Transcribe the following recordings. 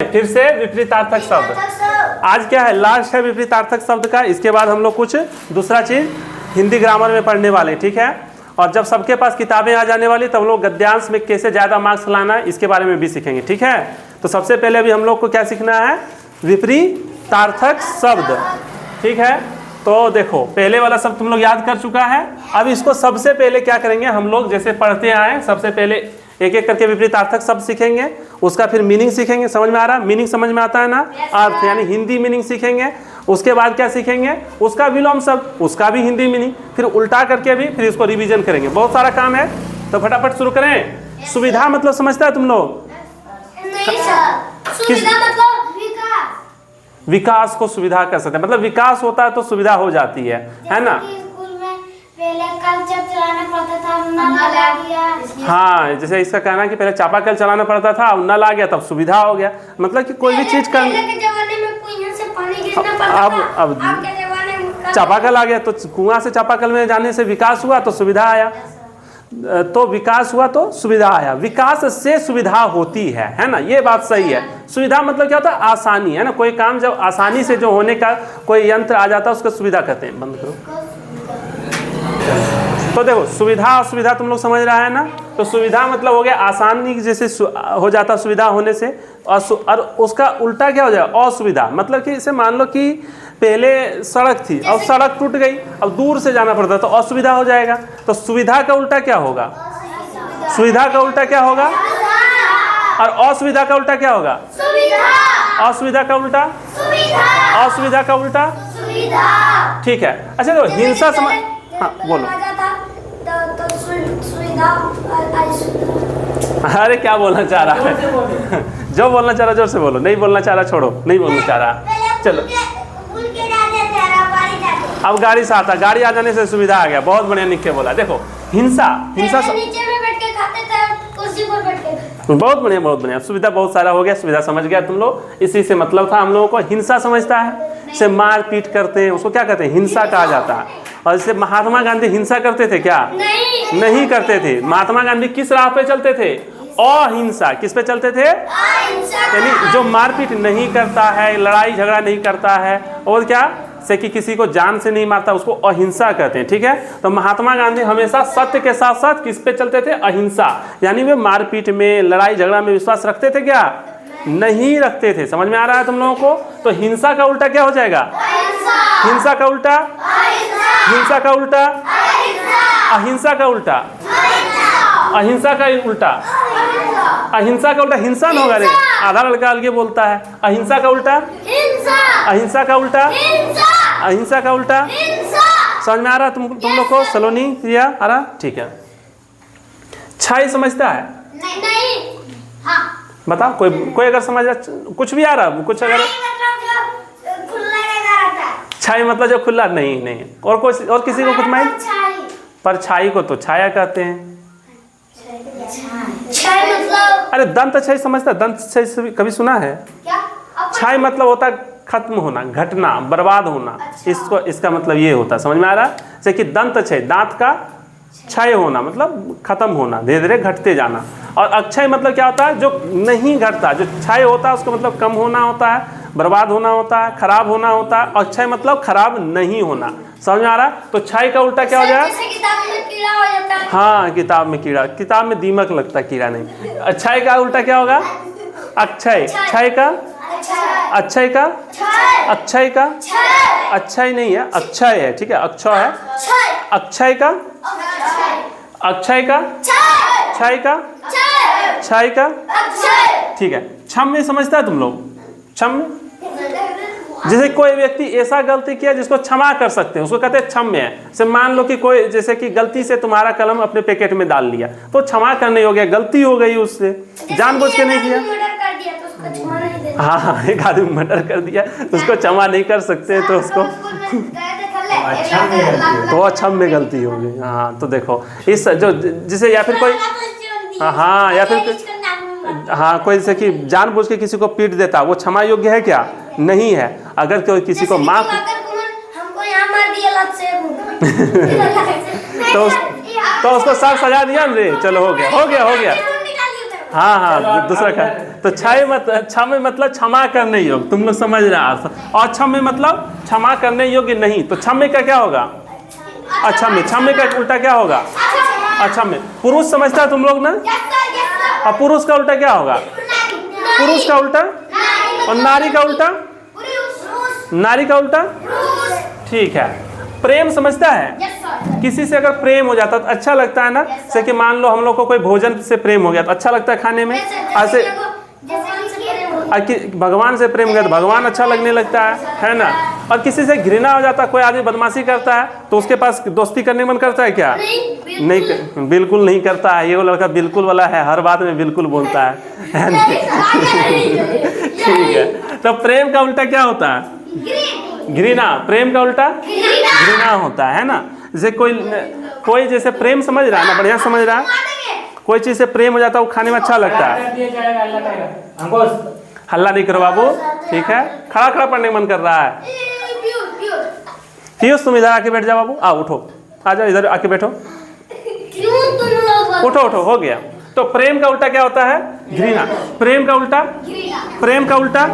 फिर से विपरीतार्थक शब्द। आज क्या है, लास्ट है विपरीतार्थक शब्द का। इसके बाद हम लोग कुछ दूसरा चीज हिंदी ग्रामर में पढ़ने वाले, ठीक है। और जब सबके पास किताबें आ जाने वाली तब लोग गद्यांश में कैसे ज़्यादा मार्क्स लाना है इसके बारे में भी सीखेंगे, ठीक है। तो सबसे पहले अभी हम लोग को क्या सीखना है, विपरीतार्थक शब्द, ठीक है। तो देखो पहले वाला शब्द तुम लोग याद कर चुका है। अब इसको सबसे पहले क्या करेंगे हम लोग, जैसे पढ़ते आए, सबसे पहले एक एक करके विपरीतार्थक शब्द सीखेंगे, उसका फिर मीनिंग सीखेंगे। समझ में आ रहा, मीनिंग समझ में आता है ना, अर्थ यानी हिंदी मीनिंग सीखेंगे। उसके बाद क्या सीखेंगे, उसका विलोम शब्द, उसका भी हिंदी मीनिंग, फिर उल्टा करके भी फिर इसको रिवीजन करेंगे। बहुत सारा काम है, तो फटाफट शुरू करें। सुविधा मतलब समझता है तुम लोग? नहीं सर, सुविधा मतलब विकास को सुविधा कर सकते हैं, मतलब विकास होता है तो सुविधा हो जाती है ना। स्कूल में पहले कल जब चलाना पड़ता था नल आ गया। हाँ, जैसे इसका कहना है कि पहले चापाकल चलाना पड़ता था, अब नल आ गया तब सुविधा हो गया। मतलब कि कोई भी चीज का पहले के जमाने में कुएं से पानी गिरना पड़ता था, अब के जमाने में चापाकल आ गया, तो कुआं से चापाकल में जाने से विकास हुआ तो सुविधा आया, तो विकास हुआ तो सुविधा आया। विकास से सुविधा होती है ना, ये बात सही है। सुविधा मतलब क्या होता है, आसानी, है ना। कोई काम जब आसानी से जो होने का कोई यंत्र आ जाता है उसको सुविधा कहते हैं। बंद करो। तो देखो सुविधा और सुविधा तुम लोग समझ रहा है ना। तो सुविधा मतलब हो गया आसानी जैसे हो जाता सुविधा होने से, और उसका उल्टा क्या हो जाएगा, असुविधा। मतलब कि इसे मान लो कि पहले सड़क थी, अब सड़क टूट गई, अब दूर से जाना पड़ता, तो असुविधा हो जाएगा। तो सुविधा का उल्टा क्या होगा, सुविधा का उल्टा क्या होगा, और असुविधा का उल्टा क्या होगा, असुविधा का उल्टा, असुविधा का उल्टा, ठीक है। अच्छा तो हिंसा समझ, हाँ बोलो। अरे क्या बोलना चाह रहा है, जो बोलना चाह रहा जोर से बोलो, नहीं बोलना चाह रहा छोड़ो, नहीं बोलना चाह रहा, चलो। अब गाड़ी से आता, गाड़ी आ जाने से सुविधा आ गया। बहुत बढ़िया निक के बोला। देखो हिंसा, हिंसा नीचे में बैठ के खाते थे, कुर्सी पर बैठ के। बहुत बढ़िया, बहुत बढ़िया। सुविधा बहुत सारा हो गया, सुविधा समझ गया तुम लोग। इसी से मतलब था हम लोगों को। हिंसा समझता है, से मार पीट करते हैं उसको क्या कहते हैं, हिंसा कहा जाता है। और जैसे महात्मा गांधी हिंसा करते थे क्या, नहीं करते थे। महात्मा गांधी किस राह पे चलते थे, अहिंसा। किस पे चलते थे, यानी जो मारपीट नहीं करता है, लड़ाई झगड़ा नहीं करता है, और क्या से कि किसी को जान से नहीं मारता, उसको अहिंसा कहते हैं, ठीक है। तो महात्मा गांधी हमेशा सत्य के साथ साथ किस पे चलते थे, अहिंसा। यानी वे मारपीट में, लड़ाई झगड़ा में विश्वास रखते थे क्या, नहीं रखते थे। समझ में आ रहा है तुम लोगों को। तो हिंसा का उल्टा क्या हो जाएगा, हिंसा का उल्टा, हिंसा का उल्टा, अहिंसा का उल्टा, अहिंसा का उल्टा, अहिंसा का उल्टा हिंसा न होगा रे, आधा लड़का अलगे बोलता है। अहिंसा का उल्टा, अहिंसा का उल्टा, अहिंसा का उल्टा। समझ में आ रहा तुम लोग को, सलोनी प्रिया आ रहा, ठीक है। छाई समझता है, नहीं, हाँ बताओ कोई अगर समझ रहा, कुछ भी आ रहा, कुछ अगर छाई मतलब जो खुला, नहीं और किसी को कुछ मालूम, परछाई को तो छाया कहते हैं। अरे दंत छाई समझता, दंत छाई कभी सुना है, छाई मतलब होता है खत्म होना, घटना, बर्बाद होना। इसको इसका मतलब ये होता है, समझ में आ रहा है। जैसे कि दंत क्षय, दांत का क्षय होना मतलब खत्म होना, धीरे धीरे घटते जाना। और अक्षय मतलब क्या होता है, जो नहीं घटता। जो क्षय होता है उसको मतलब कम होना होता है, बर्बाद होना होता है, खराब होना होता है। अक्षय मतलब खराब नहीं होना। समझ में आ रहा। तो क्षय का उल्टा क्या हो जाएगा, किताब में कीड़ा हो जाता है। हाँ किताब में कीड़ा, किताब में दीमक लगता है, कीड़ा नहीं। अक्षय का उल्टा क्या होगा, अक्षय। क्षय का, अक्षय का, अक्षय का, अक्षय नहीं है, अक्षय है, ठीक है। अक्षय है, अक्षय का, अक्षय का, क्षय का, क्षय का, ठीक है। क्षम्य समझता है तुम लोग, क्षम्य। जैसे कोई व्यक्ति ऐसा गलती किया जिसको क्षमा कर सकते हैं, उसको कहते हैं क्षम्य है। जैसे मान लो कि कोई, जैसे कि गलती से तुम्हारा कलम अपने पैकेट में डाल लिया, तो क्षमा करने हो गया, गलती हो गई उससे, जानबूझ के नहीं किया। हाँ, एक आदमी मर्डर कर दिया, उसको क्षमा नहीं कर सकते, तो उसको तो अक्षम्य गलती हो गई। हाँ, तो देखो इस जो जिसे, या फिर कोई, हाँ या फिर हाँ कोई जैसे कि जानबूझ के किसी को पीट देता, वो क्षमा योग्य है क्या, नहीं है। अगर कोई किसी को माफ हमको यहाँ मार दिया लत से तो उसको सब सजा दिया रे, चलो हो गया, हो गया, हो गया। हाँ हाँ दूसरा का। तो क्षम मतलब क्षमा करने योग्य, तुम लोग समझ रहे हैं। और क्षम मतलब क्षमा करने योग्य नहीं, तो क्षम्य का क्या होगा? अक्षम्य। क्षम्य का उल्टा क्या होगा? अक्षम्य। पुरुष समझता है तुम लोग ना? और पुरुष का उल्टा क्या होगा? पुरुष का उल्टा। और नारी का उल्टा? नारी का उल्टा? ठीक है। प्रेम समझता है? किसी से अगर प्रेम हो जाता तो अच्छा लगता है ना। जैसे कि मान लो हम लोग को कोई भोजन से प्रेम हो गया तो अच्छा लगता है खाने में। ऐसे भगवान से प्रेम हो गया तो भगवान अच्छा लगने लगता है ना। और किसी से घृणा हो जाता है, कोई आदमी बदमाशी करता है तो उसके पास दोस्ती करने मन करता है क्या? नहीं, बिल्कुल नहीं करता है। ये वो लड़का बिल्कुल वाला है, हर बात में बिल्कुल बोलता है ना? ठीक है। तो प्रेम का उल्टा क्या होता है? घृणा। प्रेम का उल्टा घृणा होता है ना। जैसे कोई जैसे प्रेम समझ रहा है ना, बढ़िया समझ रहा है, कोई चीज से प्रेम हो जाता है वो खाने में अच्छा लगता है। हल्ला नहीं करो बाबू, ठीक है। खड़ा खड़ा पढ़ने का मन कर रहा है। पीयूष तुम इधर आके बैठ जाओ बाबू, आओ उठो, आ जाओ इधर आके बैठो। उठो उठो, हो गया। तो प्रेम का उल्टा क्या होता है? घृणा। प्रेम का उल्टा? प्रेम का उल्टा?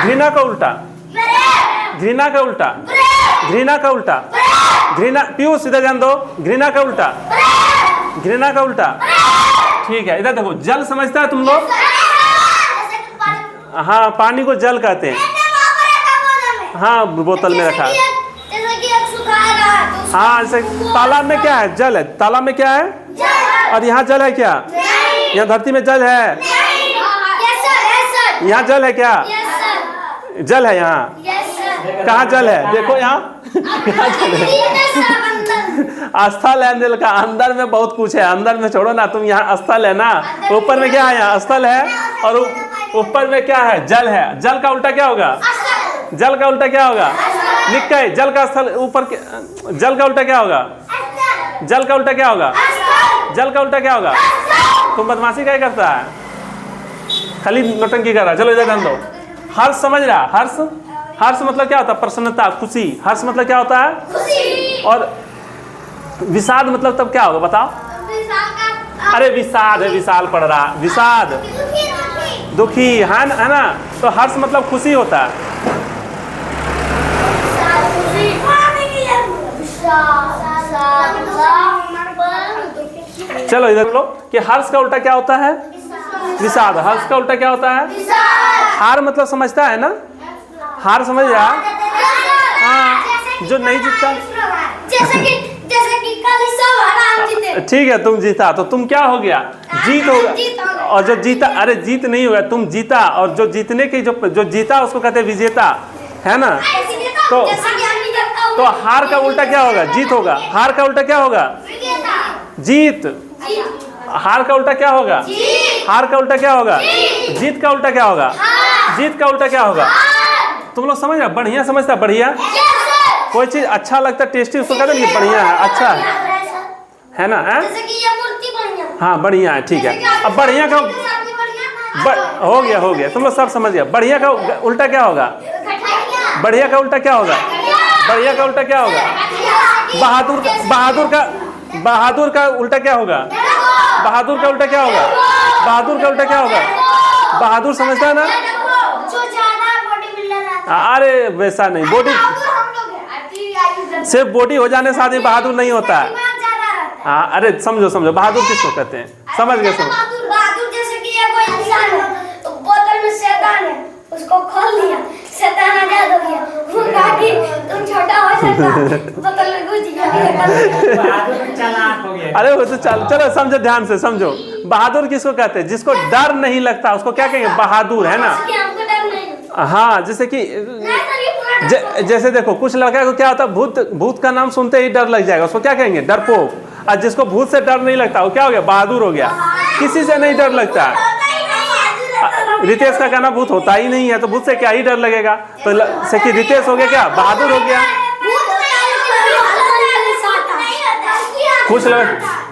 घृणा का उल्टा? घृणा का उल्टा? घृणा का उल्टा? घृणा। पीयूष इधर ध्यान दो, घृणा का उल्टा? घृणा का उल्टा। ठीक है, इधर देखो, जल समझता है तुम लोग? हाँ, पानी को जल कहते हैं। हाँ, बोतल में रखा है। हाँ, जैसे तालाब में क्या है? जल है। तालाब में क्या है? और यहाँ जल है क्या? यहाँ धरती में जल है? यहाँ जल है क्या? जल है यहाँ? कहाँ जल है? देखो यहाँ स्थल है दिल का, अंदर में बहुत कुछ है। अंदर में छोड़ो ना, तुम यहाँ स्थल है ना, ऊपर में क्या है? यहाँ स्थल है और ऊपर में क्या है? जल है। जल का उल्टा क्या होगा? जल का उल्टा क्या होगा? निकाय। जल का स्थल ऊपर, जल का उल्टा क्या होगा? जल का उल्टा क्या होगा? जल का उल्टा क्या होगा? तुम बदमाशी क्या करता है? खाली नौटंकी कर रहा है। चलो इधर ध्यान दो। हर्ष समझ रहा? हर्ष। हर्ष मतलब क्या होता है? प्रसन्नता, खुशी। हर्ष मतलब क्या होता है? खुशी। और विषाद मतलब तब क्या होगा बताओ? अरे विषाद है, विशाल पढ़ रहा। विषाद दुखी है ना। तो हर्ष मतलब खुशी होता है। चलो इधर लो कि हर्ष का उल्टा क्या होता है? विषाद। हर्ष का उल्टा क्या होता है? हार मतलब समझता है ना? हार समझ रहा? हाँ, जो नहीं जीतता। ठीक है, तुम जीता तो तुम क्या हो गया? जीत होगा। और जो जीता, अरे जीत नहीं हुआ, तुम जीता। और जो जीतने की जो जीता उसको कहते हैं विजेता, है ना। तो हार का उल्टा क्या होगा? जीत होगा। हार का उल्टा क्या होगा? जीत। हार का उल्टा क्या होगा? हार का उल्टा क्या होगा? जीत का उल्टा क्या होगा? जीत का उल्टा क्या होगा? तुम लोग समझ रहे? बढ़िया समझता? बढ़िया। कोई चीज अच्छा लगता, टेस्टी, उसको कहते हैं बढ़िया है, अच्छा है ना। है? हाँ बढ़िया है, ठीक है। अब बढ़िया का हो गया, तुम लोग सब समझ गया। बढ़िया का उल्टा क्या होगा? बढ़िया का उल्टा क्या होगा? बढ़िया का उल्टा क्या होगा? बहादुर का उल्टा क्या होगा? बहादुर का उल्टा क्या होगा? बहादुर का उल्टा क्या होगा? बहादुर समझता है ना? अरे वैसा नहीं, बॉडी सिर्फ बॉडी हो जाने से आदमी बहादुर नहीं होता है। हाँ, अरे समझो बहादुर किसको कहते हैं? समझ गए? बहादुर जैसे कि ये कोई इंसान है, तो बोतल में शैतान है, उसको खोल लिया, शैतान आजाद हो गया, वो कहा कि तुम छोटा हो सकता, बोतल में घुस गया। अरे वो तो चलो समझो, ध्यान से समझो। बहादुर किसको कहते हैं? जिसको डर नहीं लगता उसको क्या कहेंगे? बहादुर, है ना। हाँ, जैसे कि जैसे देखो, कुछ लड़का को क्या होता है, भूत का नाम सुनते ही डर लग जाएगा, उसको क्या कहेंगे? डरपोक। और जिसको भूत से डर नहीं लगता वो क्या हो गया? बहादुर हो गया। किसी से नहीं डर लगता। रितेश का कहना भूत होता ही नहीं है, तो भूत से क्या ही डर लगेगा। तो से कि रितेश हो गया क्या? बहादुर हो गया।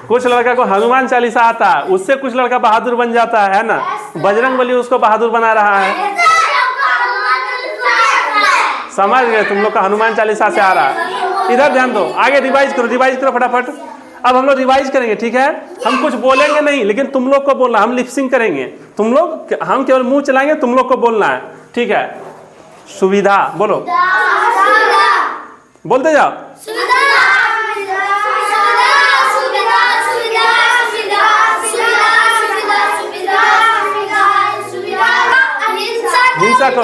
कुछ लड़का को हनुमान चालीसा आता है, उससे कुछ लड़का बहादुर बन जाता है ना। बजरंगबली उसको बहादुर बना रहा है। समझ गए? तुम लोग का हनुमान चालीसा से आ रहा है। इधर ध्यान दो, आगे रिवाइज करो फटाफट। अब हम लोग रिवाइज करेंगे, ठीक है। हम कुछ बोलेंगे नहीं, लेकिन तुम लोग को बोलना, हम लिपसिंग करेंगे, तुम लोग, हम केवल मुंह चलाएंगे, तुम लोग को बोलना है, ठीक है। सुविधा बोलो, बोलते जाओ। हिंसा को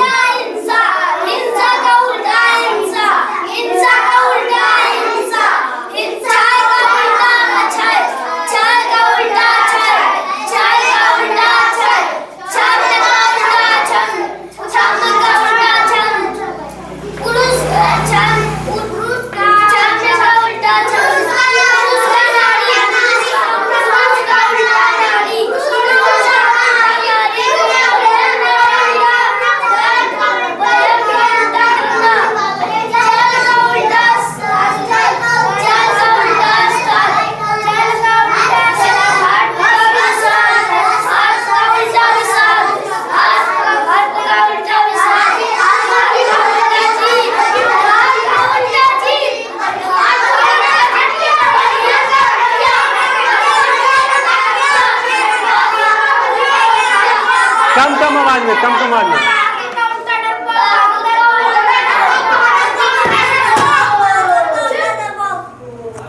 कम आवाज में, कम आवाज में।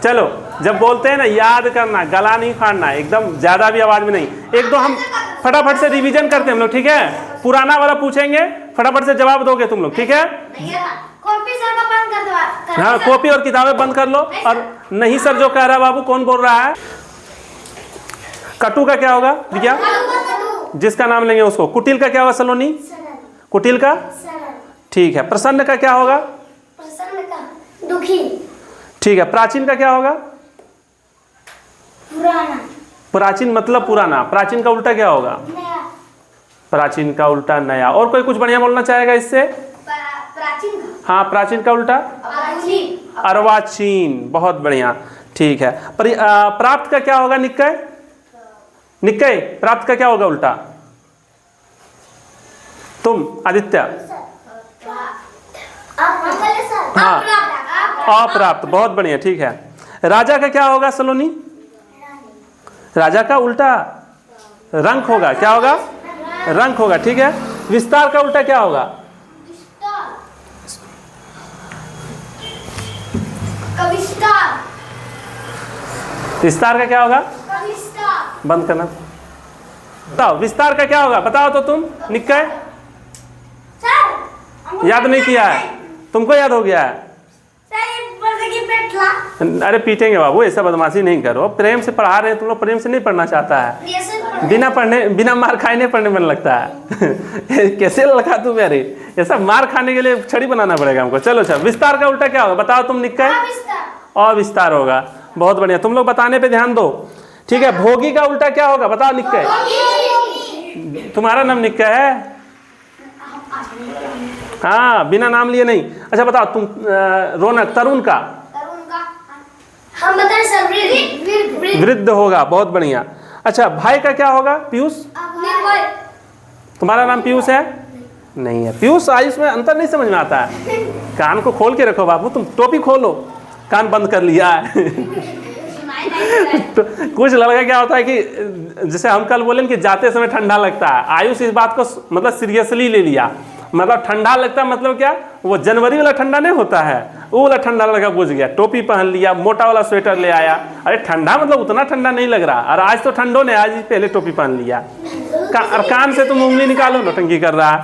चलो, जब बोलते हैं ना, याद करना, गला नहीं फाड़ना, एकदम ज्यादा भी आवाज में नहीं। एक दो हम फटाफट से रिवीजन करते हैं हम लोग, ठीक है। पुराना वाला पूछेंगे, फटाफट से जवाब दोगे तुम लोग, ठीक है। कॉपी सर का बंद कर दो। हाँ, कॉपी और किताबें बंद कर लो। और नहीं सर जो कह रहा है बाबू, कौन बोल रहा है? कटु का क्या होगा भैया? जिसका नाम लेंगे उसको। कुटिल का क्या होगा सलोनी? कुटिल का, ठीक है। प्रसन्न का क्या होगा? प्रसन्न का दुखी, ठीक है। प्राचीन का क्या होगा? पुराना। प्राचीन मतलब पुराना। प्राचीन का उल्टा क्या होगा? नया। प्राचीन का उल्टा नया। और कोई कुछ बढ़िया बोलना चाहेगा इससे? प्राचीन का, हाँ, प्राचीन का उल्टा अर्वाचीन। बहुत बढ़िया, ठीक है। प्राप्त का क्या होगा? निक्कय। निक्कय, प्राप्त का क्या होगा उल्टा? तुम आदित्य? हाँ, अप्राप्त। बहुत बढ़िया, ठीक है। राजा का क्या होगा सलोनी? राजा का उल्टा रंक होगा। क्या होगा? रंक होगा, ठीक है। विस्तार का उल्टा क्या होगा? विस्तार का क्या होगा? बंद करना। बताओ, विस्तार का क्या होगा? बताओ तो तुम। निक्कय याद नहीं किया है? तुमको याद हो गया है? अरे पीटेंगे बाबू, ऐसा बदमाशी नहीं करो। प्रेम से पढ़ा रहे हैं तुम लोग, प्रेम से नहीं पढ़ना चाहता है। बिना मार खाए नहीं पढ़ने मन लगता है। कैसे लगा तू मेरे? ऐसा मार खाने के लिए छड़ी बनाना पड़ेगा हमको। चलो चलो, विस्तार का उल्टा क्या होगा? बताओ तुम। निक्कय अविस्तार होगा। बहुत बढ़िया, तुम लोग बताने पे ध्यान दो, ठीक है। भोगी का उल्टा क्या होगा? बताओ निक्कय। तुम्हारा नाम निक्कय है? हाँ, बिना नाम लिए नहीं। अच्छा बताओ तुम। रौनक, तरुण का? हम बताएं सर, वृद्ध होगा। बहुत बढ़िया। अच्छा, भाई का क्या होगा? पीयूष। तुम्हारा नाम पीयूष है? नहीं है। पीयूष आयुष में अंतर नहीं समझ में आता है। कान को खोल के रखो बाबू, तुम टोपी खोलो। कान बंद कर लिया है। तो कुछ लड़का क्या होता है कि जैसे हम कल बोले कि जाते समय ठंडा लगता है, आयुष इस बात को मतलब सीरियसली ले लिया। मतलब ठंडा लगता है मतलब क्या? वो जनवरी वाला ठंडा नहीं होता है, वो वाला ठंडा लगा, बुझ गया। टोपी पहन लिया, मोटा वाला स्वेटर ले आया। अरे ठंडा मतलब उतना ठंडा नहीं लग रहा। और आज तो ठंडो ने आज ही पहले टोपी पहन लिया। कान से तुम उंगली निकालो, नौटंकी कर रहा है।